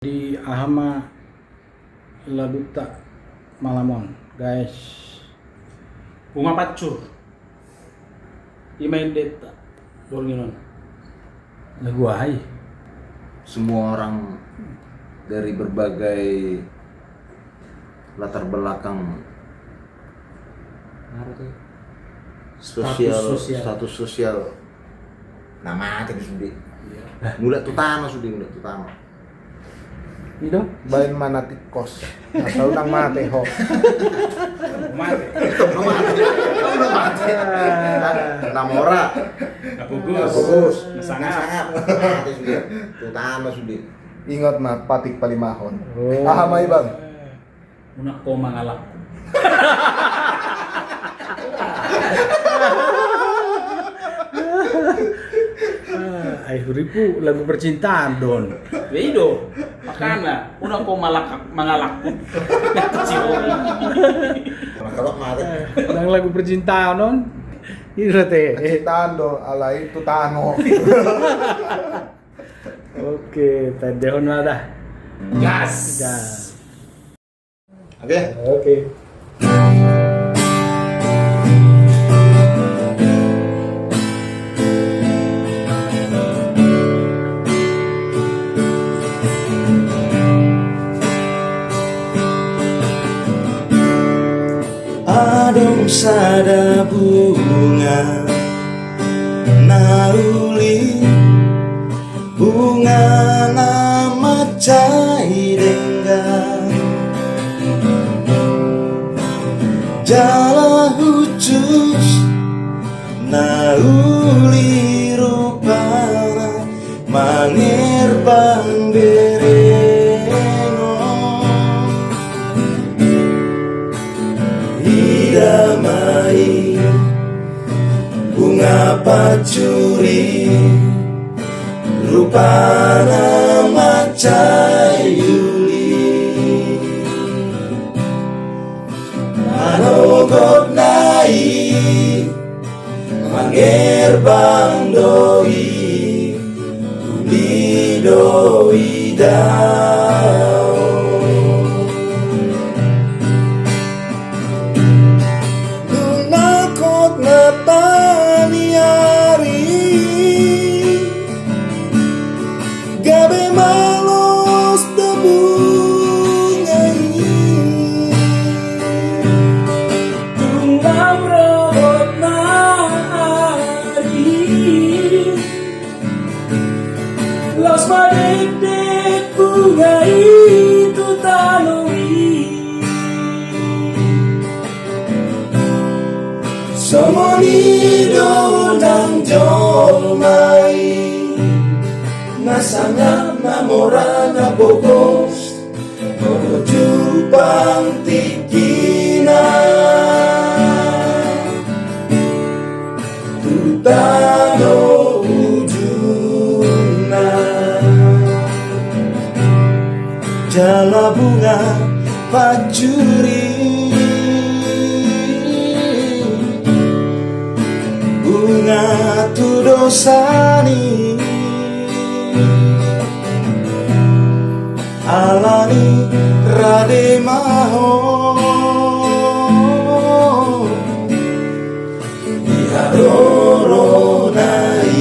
Di Ahama Laduta Malamon, guys. Bunga pacur. Imain deta. Dornginon. Lagu ai. Semua orang dari berbagai latar belakang status sosial nama tadi sudah mulai tutano Itu bain mana tikos atau nang mate ho. Mate. Namora Bagus. sangat sudah tutano sudah Ingat na patik palimahon. Ahamay bang. Una ko mangalak. Ay huripu lagu percintaan don. Weido. Makana una ko mangalak. kalau mati Nang lagu percintaan don. Ira teh. Tando alay tutano. Oke, tadehon dah. gas Gas. oke Adong sada bunga nauli bunga nama cai denggang jala hucus nauli rupana mangir bang damai bunga pacuri rupana macai yuli manogot nai manger bang doi uli doi dao gabe malos da bungai tunggang robot nari los madek bungai tu tanui somonido nang jolmai nasanga namora na bogos menuju pangtikina tutano ujuna jala bunga pacuri bunga tudosani alani rade maho diadoro nai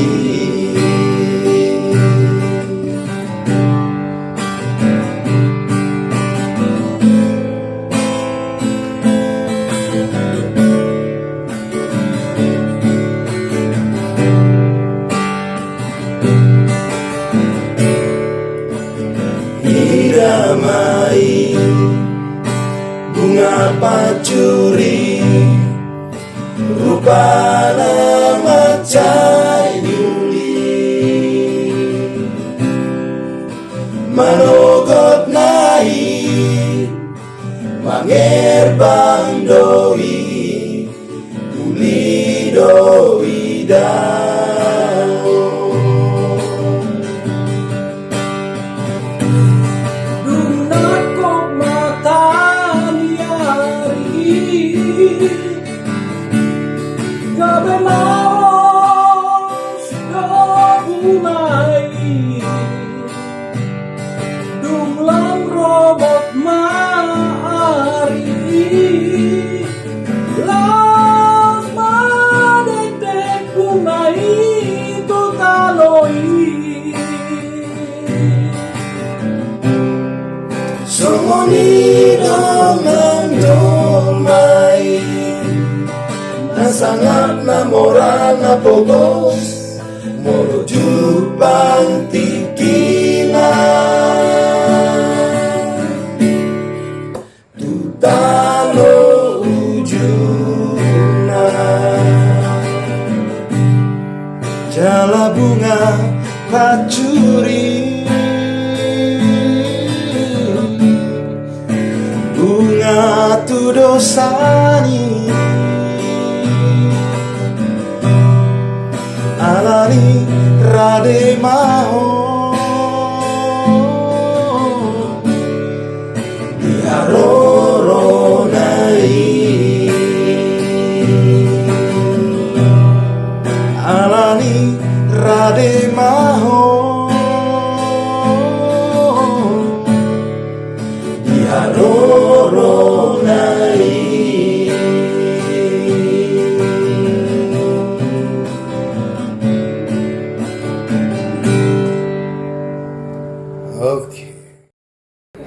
damai bunga pacuri rupana macai yuli manogot nai manger bang doi uli doi dao gabe malos da bungai dung Doni dongeng domai na sangat na mora na pogos menuju Bantikina tutalo ujuna jala bunga pacuri bunga tu dosani alani rade maho diaroronai alani rade maho diaroronai. Oke.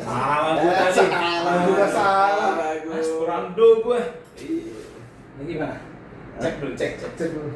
Salah gue tadi. Salah juga salah. Mas kurang do gue. Ini gimana? Cek dulu, cek. Cek dulu.